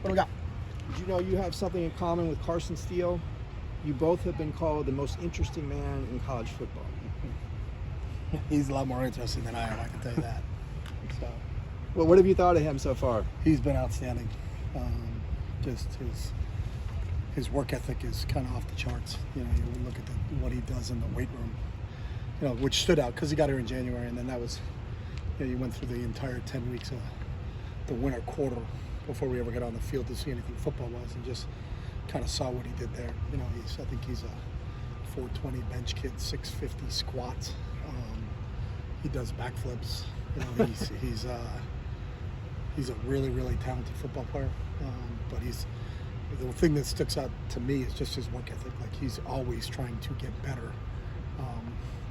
What do we got? Did you know you have something in common with Carson Steele? You both have been called the most interesting man in college football. He's a lot more interesting than I am, I can tell you that. So, Well, what have you thought of him so far? he's been outstanding. Just his work ethic is kind of off the charts. You know, you look at what he does in the weight room, you know, which stood out because he got here in January, and then that was, you know, you went through the entire 10 weeks of the winter quarter before we ever got on the field to see anything football-wise, and just kind of saw what he did there. You know, I think he's a 420 bench kid, 650 squats. He does backflips. You know, he's a really, really talented football player. But the thing that sticks out to me is just his work ethic. Like, he's always trying to get better,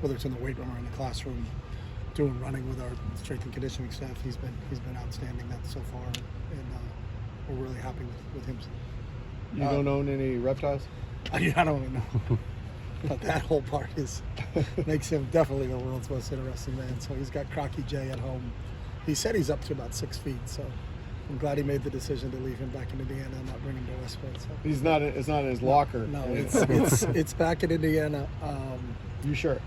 whether it's in the weight room or in the classroom, doing running with our strength and conditioning staff. He's been outstanding that so far, and we're really happy with him. You don't own any reptiles? I don't know. But that whole part makes him definitely the world's most interesting man. So he's got Crocky J at home. He said he's up to about 6 feet, so I'm glad he made the decision to leave him back in Indiana and not bring him to Westwood. So. It's not in his locker. No, it's back in Indiana. You sure?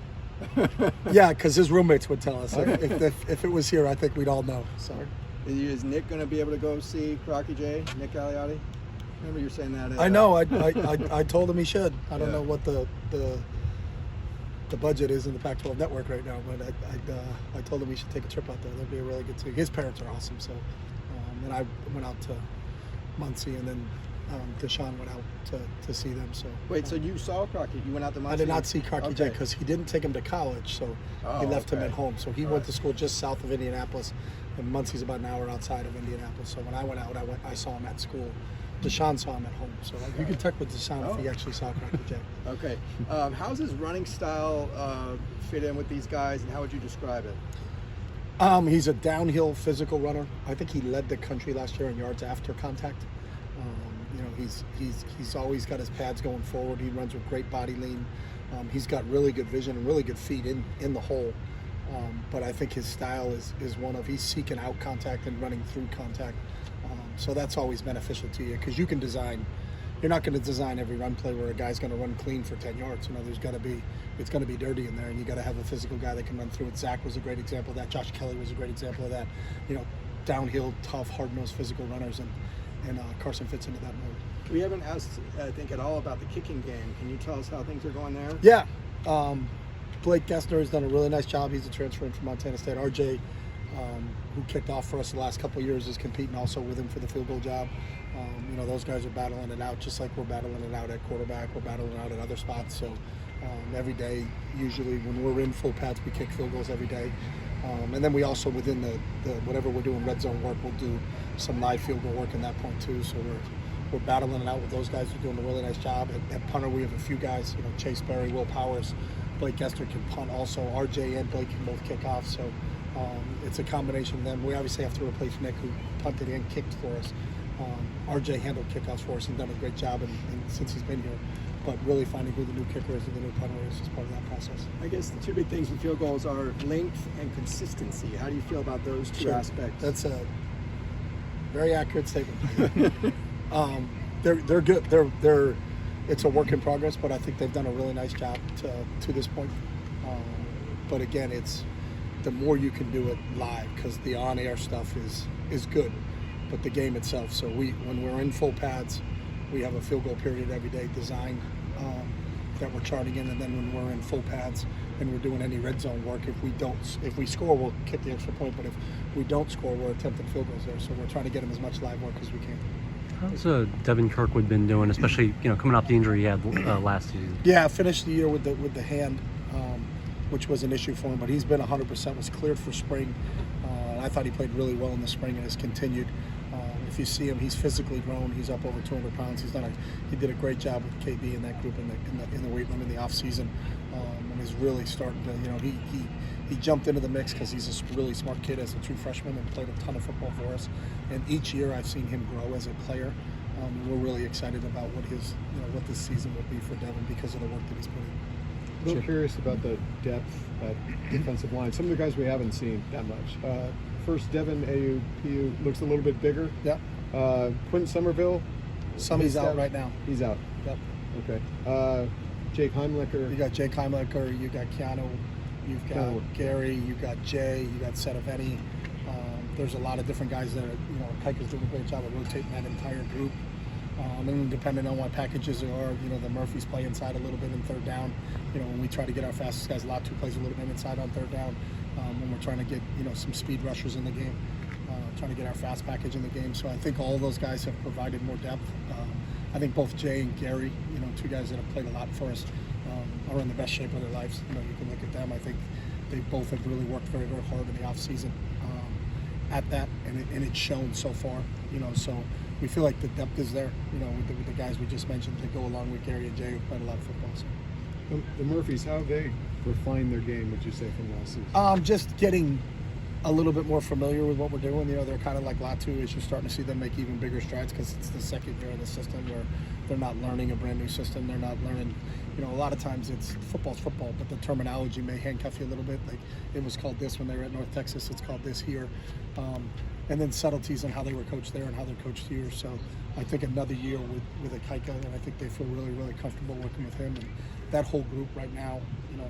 Yeah, because his roommates would tell us. If it was here, I think we'd all know. So. Is Nick going to be able to go see Crocky J, Nick Aliotti? Remember you were saying that? I know. I told him he should. I don't know what the budget is in the Pac-12 network right now, but I told him he should take a trip out there. That'd be a really good thing. His parents are awesome. So, and I went out to Muncie, and then Deshaun went out to see them. So wait, so you saw Crocky? You went out to Muncie? I did not see Crocky J because he didn't take him to college, so he left him at home. So he went to school just south of Indianapolis, and Muncie's about an hour outside of Indianapolis. So when I went out, I saw him at school. Deshaun saw him at home, so you can check with Deshaun if he actually saw Crocky J. Okay. How's his running style fit in with these guys, and how would you describe it? He's a downhill physical runner. I think he led the country last year in yards after contact. You know, he's always got his pads going forward. He runs with great body lean. He's got really good vision and really good feet in the hole. But I think his style is one of he's seeking out contact and running through contact. So that's always beneficial to you because you can design. You're not going to design every run play where a guy's going to run clean for 10 yards. You know, it's going to be dirty in there, and you got to have a physical guy that can run through it. Zach was a great example of that. Josh Kelly was a great example of that. You know, downhill, tough, hard-nosed physical runners, and Carson fits into that mode. We haven't asked, I think, at all about the kicking game. Can you tell us how things are going there? Yeah. Blake Gessner has done a really nice job. He's a transfer in from Montana State. RJ, who kicked off for us the last couple of years, is competing also with him for the field goal job. You know, those guys are battling it out just like we're battling it out at quarterback. We're battling it out at other spots. So every day, usually when we're in full pads, we kick field goals every day. And then we also, within the whatever we're doing red zone work, we'll do some live field goal work in that point too. So we're battling it out with those guys who are doing a really nice job. At punter, we have a few guys, you know, Chase Berry, Will Powers, Blake Gessner can punt also. RJ and Blake can both kick off. So it's a combination of them. We obviously have to replace Nick, who punted and kicked for us. RJ handled kickoffs for us and done a great job since he's been here. But really finding who the new kicker is and the new punter is part of that process. I guess the two big things with field goals are length and consistency. How do you feel about those two aspects? That's a very accurate statement. They're good. It's a work in progress, but I think they've done a really nice job to this point. But again, it's the more you can do it live, because the on-air stuff is good, but the game itself. So when we're in full pads, we have a field goal period every day designed that we're charting in, and then when we're in full pads and we're doing any red zone work, if we score, we'll kick the extra point, but if we don't score, we're attempting field goals there. So we're trying to get them as much live work as we can. How's Devin Kirkwood been doing, especially coming off the injury he had last season? Yeah, finished the year with the hand, which was an issue for him, but he's been 100%. Was cleared for spring. I thought he played really well in the spring and has continued. If you see him, he's physically grown. He's up over 200 pounds. He did a great job with KB in that group in the weight room in the off season, and is really starting to. He jumped into the mix because he's a really smart kid as a true freshman and played a ton of football for us. And each year I've seen him grow as a player. We're really excited about what this season will be for Devin because of the work that he's put in. A little curious about the depth at defensive line. Some of the guys we haven't seen that much. First, Devin AUPU looks a little bit bigger. Yeah. Quentin Somerville. Somebody's out right now. He's out. Yep. Okay. Jake Heimlicher. You got Jake Heimlicher, you got Keanu, you've got Keanu. Gary, you got Jay, you got Sedeveni. There's a lot of different guys that are, Kike is doing a great job of rotating that entire group. And then depending on what packages there are, the Murphys play inside a little bit in third down. When we try to get our fastest guys, Latu plays a little bit inside on third down. When we're trying to get, some speed rushers in the game, trying to get our fast package in the game. So I think all those guys have provided more depth. I think both Jay and Gary, two guys that have played a lot for us, are in the best shape of their lives. You can look at them. I think they both have really worked very, very hard in the offseason at that, and it's shown so far. So we feel like the depth is there. With the guys we just mentioned that go along with Gary and Jay, who played a lot of football. So. The Murphys, how have they refined their game? Would you say from last season? Just getting a little bit more familiar with what we're doing. They're kind of like Latu, as you're starting to see them make even bigger strides because it's the second year of the system where they're not learning a brand new system. They're not learning, a lot of times football's football, but the terminology may handcuff you a little bit. Like it was called this when they were at North Texas, it's called this here. And then subtleties on how they were coached there and how they're coached here. So I think another year with a Kike, and I think they feel really, really comfortable working with him. And that whole group right now,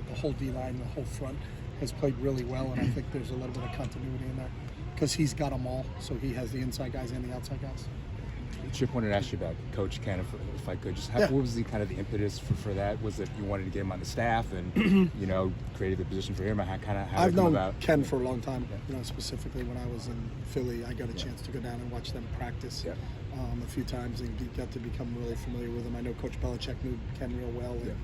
the whole D-line, the whole front, has played really well, and I think there's a little bit of continuity in there because he's got them all, so he has the inside guys and the outside guys. Chip wanted to ask you about Coach Ken, if I could. What was the kind of the impetus for that? Was it you wanted to get him on the staff and created the position for him? I've known Ken for a long time. Specifically when I was in Philly, I got a chance to go down and watch them practice a few times and got to become really familiar with him. I know Coach Belichick knew Ken real well. And,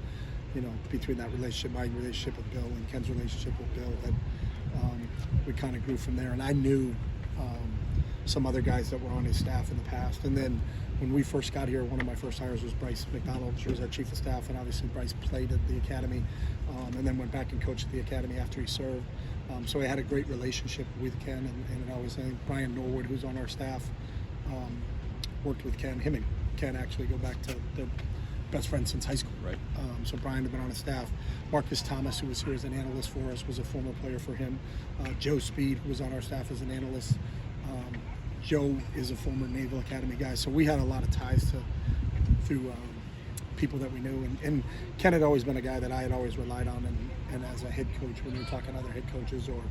between that relationship, my relationship with Bill and Ken's relationship with Bill, that we kind of grew from there. And I knew some other guys that were on his staff in the past. And then when we first got here, one of my first hires was Tracy McDannald. She was our chief of staff, and obviously Bryce played at the academy and then went back and coached at the academy after he served. So I had a great relationship with Ken, and I was Brian Norwood, who's on our staff, worked with Ken. Him and Ken actually go back to their best friends since high school. Right. So Brian had been on his staff. Marcus Thomas, who was here as an analyst for us, was a former player for him. Joe Speed, who was on our staff as an analyst. Joe is a former Naval Academy guy. So we had a lot of ties through people that we knew. And Ken had always been a guy that I had always relied on. And as a head coach, when you're talking to other head coaches or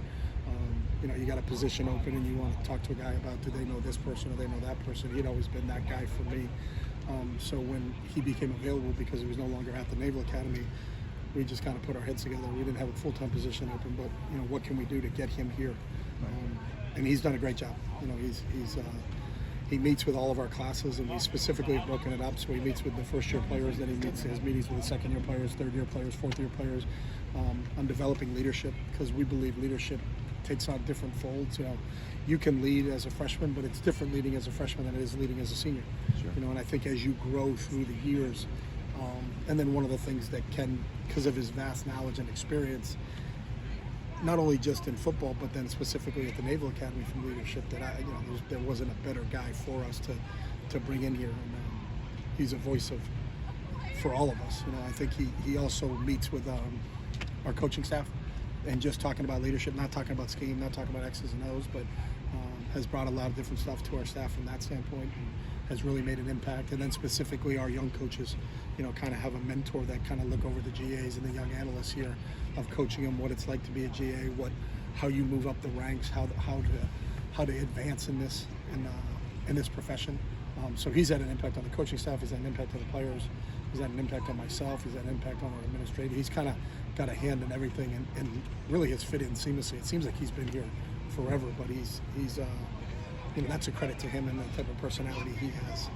you got a position open and you want to talk to a guy about do they know this person or they know that person, he'd always been that guy for me. So when he became available, because he was no longer at the Naval Academy, we just kind of put our heads together. We didn't have a full-time position open, but what can we do to get him here? And he's done a great job. He meets with all of our classes, and we specifically have broken it up. So he meets with the first-year players, then he meets his meetings with the second-year players, third-year players, fourth-year players, on developing leadership, because we believe leadership takes on different folds. You can lead as a freshman, but it's different leading as a freshman than it is leading as a senior. Sure. And I think as you grow through the years, and then one of the things that Ken, because of his vast knowledge and experience, not only just in football, but then specifically at the Naval Academy from leadership, that there wasn't a better guy for us to bring in here. And he's a voice for all of us. I think he also meets with our coaching staff and just talking about leadership, not talking about scheme, not talking about X's and O's, but has brought a lot of different stuff to our staff from that standpoint and has really made an impact. And then specifically our young coaches, kind of have a mentor that kind of look over the GAs and the young analysts here of coaching them, what it's like to be a GA, how you move up the ranks, how to advance in this profession. So he's had an impact on the coaching staff, he's had an impact on the players, he's had an impact on myself, he's had an impact on our administrator. He's kind of got a hand in everything and really has fit in seamlessly. It seems like he's been here forever, but he's that's a credit to him and the type of personality he has.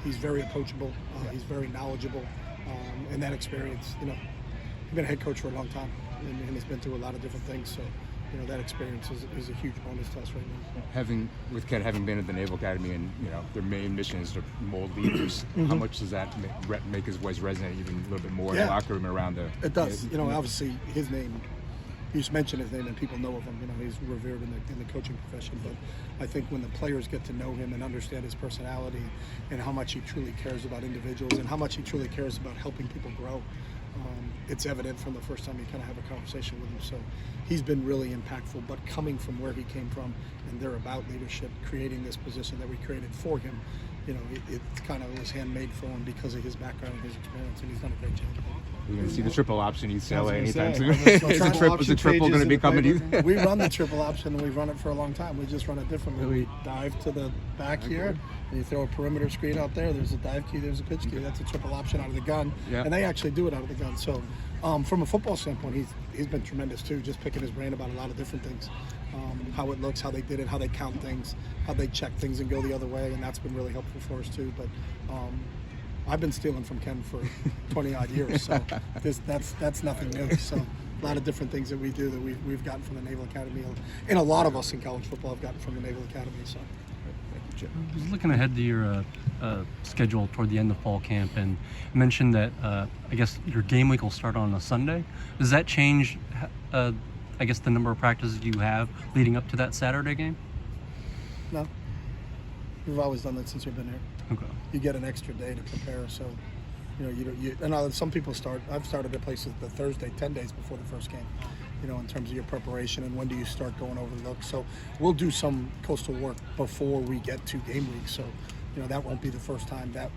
He's very approachable, he's very knowledgeable, and that experience, he's been a head coach for a long time and has been through a lot of different things, so that experience is a huge bonus to us right now. With Ken having been at the Naval Academy and their main mission is to mold leaders, how much does that make his voice resonate even a little bit more in the locker room around the? It does. Obviously his name. You just mention his name and people know of him. He's revered in the coaching profession. But I think when the players get to know him and understand his personality and how much he truly cares about individuals and how much he truly cares about helping people grow, it's evident from the first time you kind of have a conversation with him. So he's been really impactful, but coming from where he came from, and they're about leadership, creating this position that we created for him, you know, it kind of was handmade for him because of his background and his experience, and he's done a great job. We're going to see the triple option UCLA anytime say, soon. Is the triple going to be coming? We run the triple option, and we've run it for a long time. We just run it differently. We dive to the back here, and you throw a perimeter screen out there. There's a dive key, there's a pitch key. That's a triple option out of the gun, and they actually do it out of the gun. So from a football standpoint, he's been tremendous too, just picking his brain about a lot of different things. How it looks, how they did it, how they count things, how they check things and go the other way, and that's been really helpful for us too. But I've been stealing from Ken for 20 odd years, so that's nothing new. So a lot of different things that we do that we've gotten from the Naval Academy, and a lot of us in college football have gotten from the Naval Academy. So Thank you, Chip. Just looking ahead to your schedule toward the end of fall camp, and you mentioned that I guess your game week will start on a Sunday. Does that change, I guess, the number of practices you have leading up to that Saturday game? no, we've always done that since we've been here. Okay. You get an extra day to prepare, so and some people start. I've started at places the Thursday, 10 days before the first game. You know, in terms of your preparation and when do you start going over the looks. So we'll do some coastal work before we get to game week. So, you know, that won't be the first time that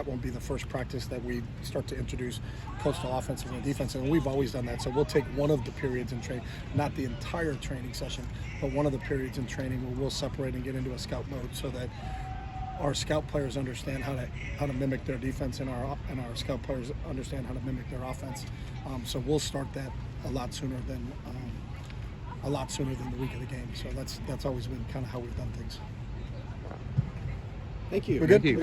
won't be the first practice that we start to introduce coastal offensive and defensive. And we've always done that. So we'll take one of the periods in training, not the entire training session, but one of the periods in training where we'll separate and get into a scout mode so that our scout players understand how to mimic their defense, and our scout players understand how to mimic their offense. So we'll start that a lot sooner than the week of the game. So that's always been kind of how we've done things. Thank you. We're good. Thank you.